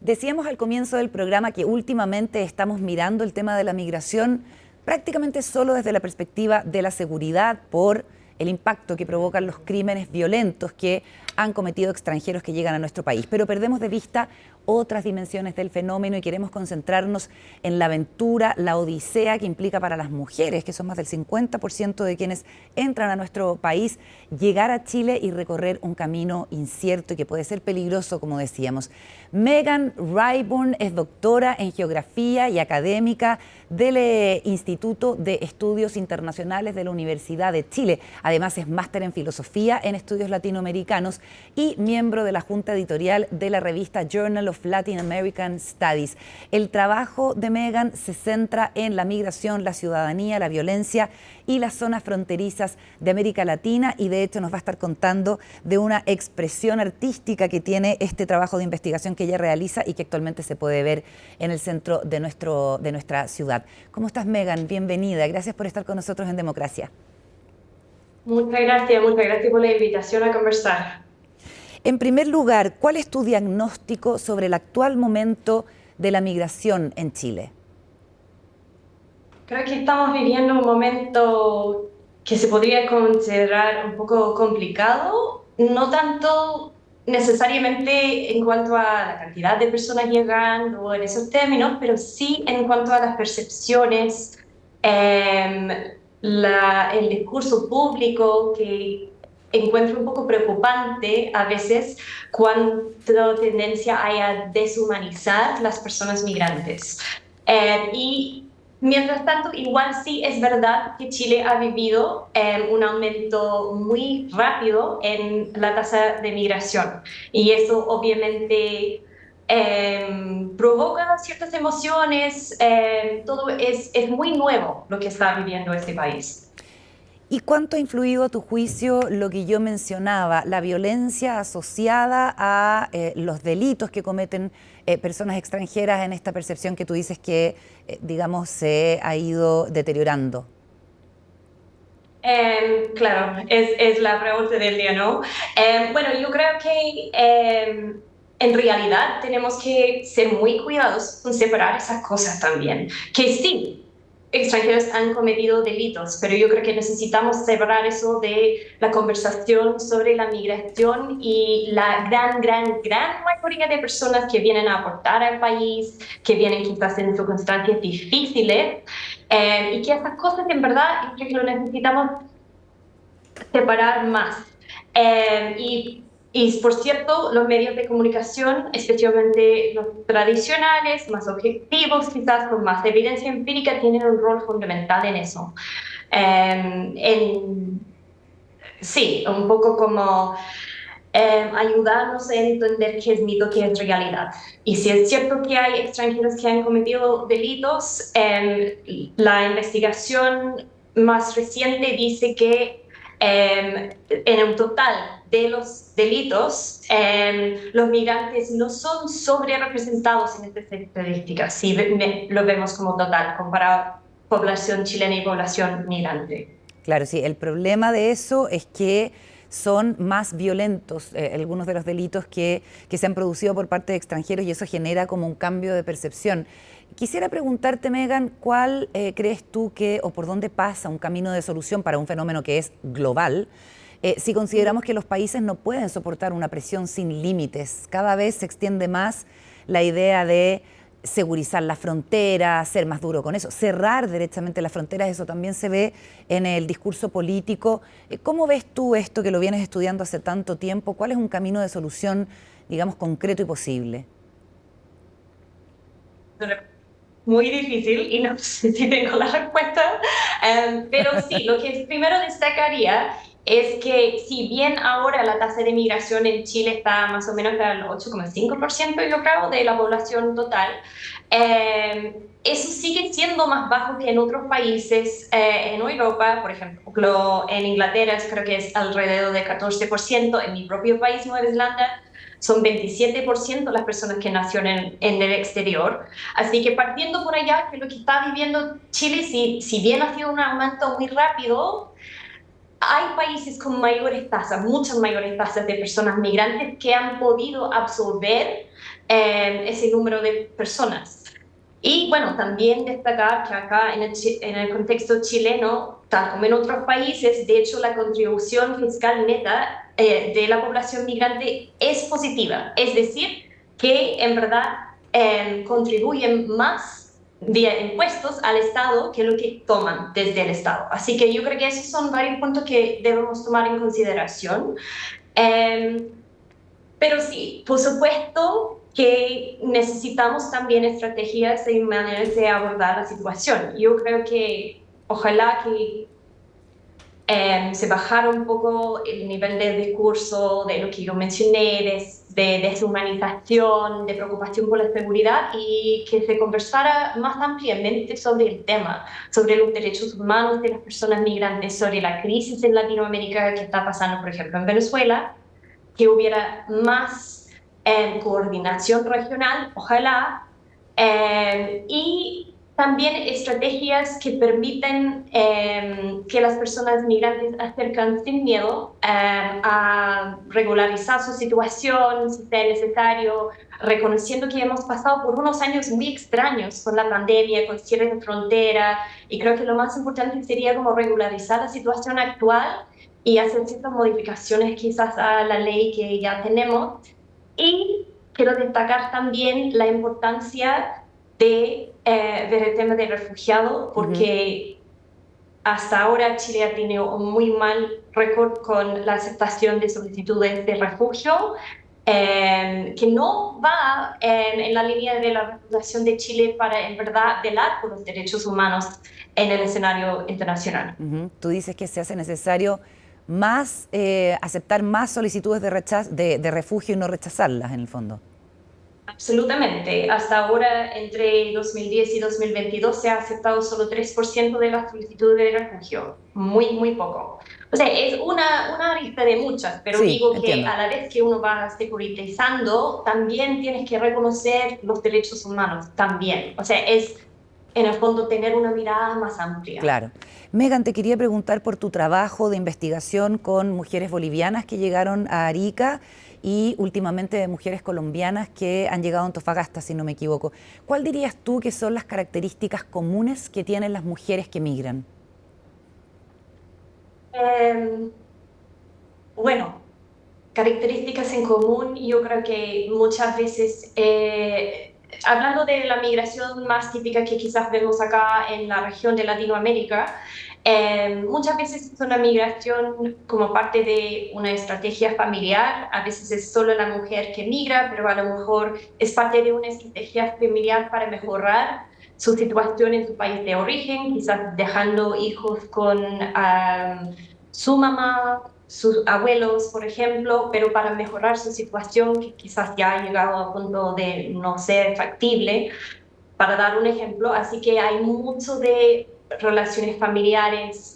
Decíamos al comienzo del programa que últimamente estamos mirando el tema de la migración prácticamente solo desde la perspectiva de la seguridad por el impacto que provocan los crímenes violentos que han cometido extranjeros que llegan a nuestro país. Pero perdemos de vista otras dimensiones del fenómeno y queremos concentrarnos en la aventura, la odisea que implica para las mujeres, que son más del 50% de quienes entran a nuestro país, llegar a Chile y recorrer un camino incierto y que puede ser peligroso, como decíamos. Megan Rayburn es doctora en geografía y académica del Instituto de Estudios Internacionales de la Universidad de Chile. Además es máster en filosofía en estudios latinoamericanos y miembro de la junta editorial de la revista Journal of Latin American Studies. El trabajo de Megan se centra en la migración, la ciudadanía, la violencia y las zonas fronterizas de América Latina, y de hecho nos va a estar contando de una expresión artística que tiene este trabajo de investigación que ella realiza y que actualmente se puede ver en el centro de nuestra ciudad. ¿Cómo estás, Megan? Bienvenida. Gracias por estar con nosotros en Democracia. Muchas gracias por la invitación a conversar. En primer lugar, ¿cuál es tu diagnóstico sobre el actual momento de la migración en Chile? Creo que estamos viviendo un momento que se podría considerar un poco complicado, no tanto necesariamente en cuanto a la cantidad de personas llegando en esos términos, pero sí en cuanto a las percepciones, el discurso público que encuentro un poco preocupante a veces cuánta tendencia hay a deshumanizar las personas migrantes. Y mientras tanto, igual sí es verdad que Chile ha vivido un aumento muy rápido en la tasa de migración, y eso obviamente provoca ciertas emociones. Todo es muy nuevo lo que está viviendo este país. ¿Y cuánto ha influido a tu juicio lo que yo mencionaba, la violencia asociada a los delitos que cometen personas extranjeras en esta percepción que tú dices que, digamos, se ha ido deteriorando? Claro, es la pregunta del día, ¿no? Bueno, yo creo que en realidad tenemos que ser muy cuidadosos con separar esas cosas también. Que sí, extranjeros han cometido delitos, pero yo creo que necesitamos separar eso de la conversación sobre la migración y la gran mayoría de personas que vienen a aportar al país, que vienen quizás en circunstancias difíciles, y que esas cosas en verdad yo creo que lo necesitamos separar más. Y por cierto, los medios de comunicación, especialmente los tradicionales, más objetivos, quizás con más evidencia empírica, tienen un rol fundamental en eso. Sí, un poco como ayudarnos a entender qué es mito, qué es realidad. Y si es cierto que hay extranjeros que han cometido delitos, la investigación más reciente dice que en un total de los delitos, los migrantes no son sobre representados en estas estadísticas. Si lo vemos como total, comparado población chilena y población migrante. Claro, sí, el problema de eso es que son más violentos algunos de los delitos que se han producido por parte de extranjeros, y eso genera como un cambio de percepción. Quisiera preguntarte, Megan, ¿cuál crees tú que o por dónde pasa un camino de solución para un fenómeno que es global? Si consideramos que los países no pueden soportar una presión sin límites, cada vez se extiende más la idea de segurizar la frontera, ser más duro con eso, cerrar derechamente las fronteras. Eso también se ve en el discurso político. ¿Cómo ves tú esto, que lo vienes estudiando hace tanto tiempo? ¿Cuál es un camino de solución, digamos, concreto y posible? Muy difícil y no sé si tengo la respuesta, pero sí, lo que primero destacaría es que si bien ahora la tasa de migración en Chile está más o menos al 8,5%, yo creo, de la población total, eso sigue siendo más bajo que en otros países en Europa. Por ejemplo, en Inglaterra creo que es alrededor de 14%, en mi propio país, Nueva Zelanda, son 27% las personas que nacieron en el exterior. Así que partiendo por allá, que lo que está viviendo Chile, si bien ha sido un aumento muy rápido, hay países con mayores tasas, muchas mayores tasas de personas migrantes que han podido absorber ese número de personas. Y bueno, también destacar que acá en el contexto chileno, tal como en otros países, de hecho la contribución fiscal neta de la población migrante es positiva, es decir, que en verdad contribuyen más vía impuestos al Estado que lo que toman desde el Estado. Así que yo creo que esos son varios puntos que debemos tomar en consideración. Eh, pero sí, por supuesto que necesitamos también estrategias y maneras de abordar la situación. Yo creo que ojalá que se bajara un poco el nivel de discurso de lo que yo mencioné, de deshumanización, de preocupación por la seguridad y que se conversara más ampliamente sobre el tema, sobre los derechos humanos de las personas migrantes, sobre la crisis en Latinoamérica que está pasando, por ejemplo, en Venezuela, que hubiera más coordinación regional, ojalá, y también estrategias que permiten que las personas migrantes acercan sin miedo a regularizar su situación, si sea necesario, reconociendo que hemos pasado por unos años muy extraños con la pandemia, con cierres de frontera, y creo que lo más importante sería como regularizar la situación actual y hacer ciertas modificaciones quizás a la ley que ya tenemos. Y quiero destacar también la importancia de ver el tema del refugiado, porque hasta ahora Chile ha tenido un muy mal récord con la aceptación de solicitudes de refugio, que no va en la línea de la reputación de Chile para en verdad velar por los derechos humanos en el escenario internacional. Tú dices que se hace necesario más aceptar más solicitudes de refugio y no rechazarlas, en el fondo. Absolutamente. Hasta ahora, entre 2010 y 2022, se ha aceptado solo 3% de las solicitudes de refugio. Muy, muy poco. O sea, es una lista de muchas, pero Sí, digo entiendo. que a la vez que uno va securitizando, también tienes que reconocer los derechos humanos, también. O sea, es en el fondo tener una mirada más amplia. Claro. Megan, te quería preguntar por tu trabajo de investigación con mujeres bolivianas que llegaron a Arica y últimamente de mujeres colombianas que han llegado a Antofagasta, si no me equivoco. ¿Cuál dirías tú que son las características comunes que tienen las mujeres que migran? Bueno, características en común, yo creo que muchas veces, hablando de la migración más típica que quizás vemos acá en la región de Latinoamérica, muchas veces es una migración como parte de una estrategia familiar, a veces es solo la mujer que migra, pero a lo mejor es parte de una estrategia familiar para mejorar su situación en su país de origen, quizás dejando hijos con su mamá, sus abuelos, por ejemplo, pero para mejorar su situación, que quizás ya ha llegado a punto de no ser factible, para dar un ejemplo. Así que hay mucho de relaciones familiares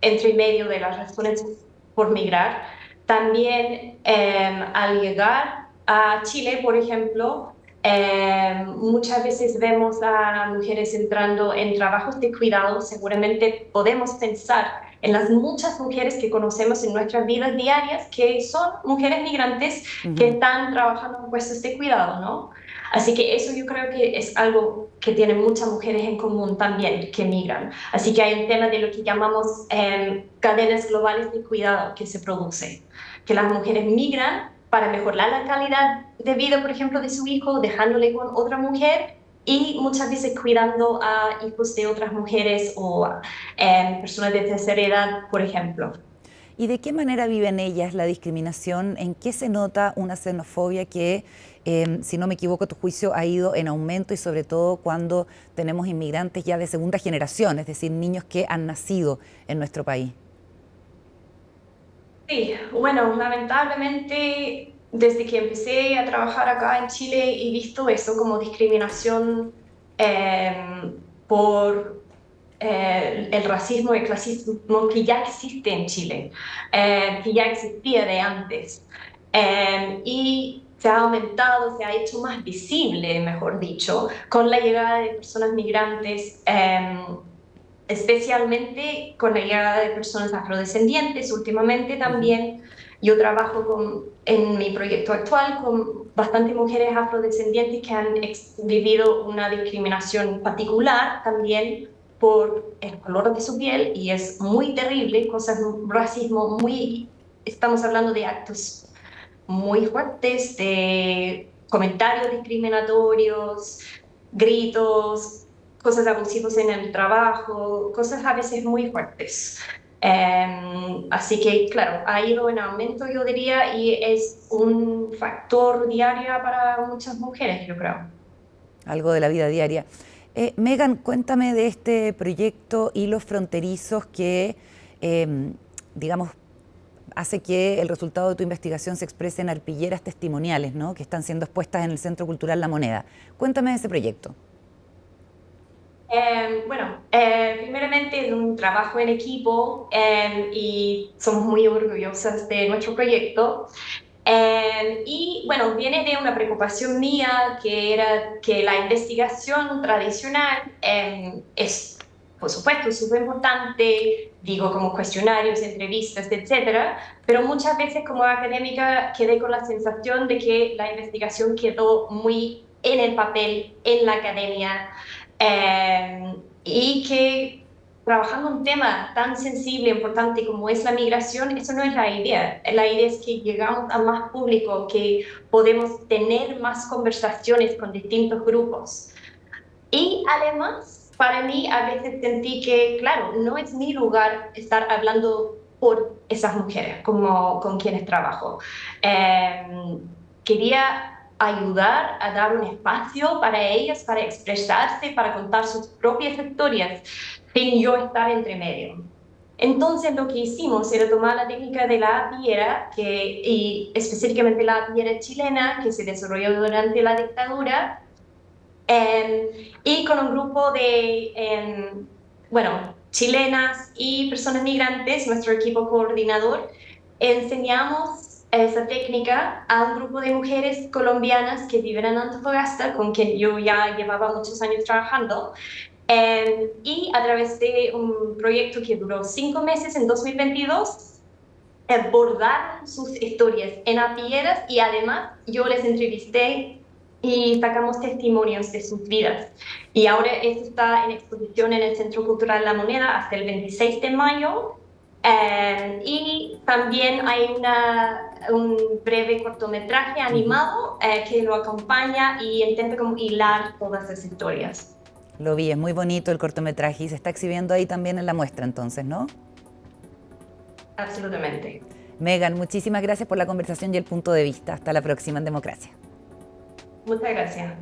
entre y medio de las razones por migrar. También al llegar a Chile, por ejemplo, muchas veces vemos a mujeres entrando en trabajos de cuidado. Seguramente podemos pensar en las muchas mujeres que conocemos en nuestras vidas diarias que son mujeres migrantes que están trabajando en puestos de cuidado, ¿no? Así que eso yo creo que es algo que tienen muchas mujeres en común también, que migran. Así que hay un tema de lo que llamamos cadenas globales de cuidado que se produce, que las mujeres migran para mejorar la calidad de vida, por ejemplo, de su hijo, dejándole con otra mujer y muchas veces cuidando a hijos de otras mujeres o personas de tercera edad, por ejemplo. ¿Y de qué manera viven ellas la discriminación? ¿En qué se nota una xenofobia que, si no me equivoco, a tu juicio ha ido en aumento y sobre todo cuando tenemos inmigrantes ya de segunda generación, es decir, niños que han nacido en nuestro país? Sí, bueno, lamentablemente desde que empecé a trabajar acá en Chile he visto eso como discriminación por el racismo y el clasismo que ya existe en Chile, que ya existía de antes. Y se ha aumentado, se ha hecho más visible, mejor dicho, con la llegada de personas migrantes, especialmente con la llegada de personas afrodescendientes últimamente también. Yo trabajo en mi proyecto actual con bastantes mujeres afrodescendientes que han vivido una discriminación particular también por el color de su piel y es muy terrible, racismo estamos hablando de actos muy fuertes, de comentarios discriminatorios, gritos, cosas abusivas en el trabajo, cosas a veces muy fuertes. Así que, claro, ha ido en aumento, yo diría, y es un factor diario para muchas mujeres, yo creo. Algo de la vida diaria. Megan, cuéntame de este proyecto Hilos Fronterizos que, digamos, hace que el resultado de tu investigación se exprese en arpilleras testimoniales, ¿no?, que están siendo expuestas en el Centro Cultural La Moneda. Cuéntame de ese proyecto. Primeramente es un trabajo en equipo y somos muy orgullosas de nuestro proyecto. Y bueno, viene de una preocupación mía que era que la investigación tradicional es, por supuesto, súper importante, digo, como cuestionarios, entrevistas, etcétera, pero muchas veces como académica quedé con la sensación de que la investigación quedó muy en el papel, en la academia, y que trabajando un tema tan sensible, importante como es la migración, eso no es la idea. La idea es que llegamos a más público, que podemos tener más conversaciones con distintos grupos. Y además, para mí, a veces sentí que, claro, no es mi lugar estar hablando por esas mujeres como con quienes trabajo. Quería ayudar a dar un espacio para ellas, para expresarse, para contar sus propias historias, sin yo estar entre medio. Entonces lo que hicimos era tomar la técnica de la arpillera, y específicamente la arpillera chilena, que se desarrolló durante la dictadura, y con un grupo de, chilenas y personas migrantes, nuestro equipo coordinador, enseñamos esa técnica a un grupo de mujeres colombianas que viven en Antofagasta, con quien yo ya llevaba muchos años trabajando, y a través de un proyecto que duró 5 meses en 2022, abordaron sus historias en arpilleras y además yo les entrevisté y sacamos testimonios de sus vidas. Y ahora esto está en exposición en el Centro Cultural La Moneda hasta el 26 de mayo. Y también hay un breve cortometraje animado que lo acompaña y intenta como hilar todas esas historias. Lo vi, es muy bonito el cortometraje y se está exhibiendo ahí también en la muestra entonces, ¿no? Absolutamente. Megan, muchísimas gracias por la conversación y el punto de vista. Hasta la próxima en Democracia. Muchas gracias.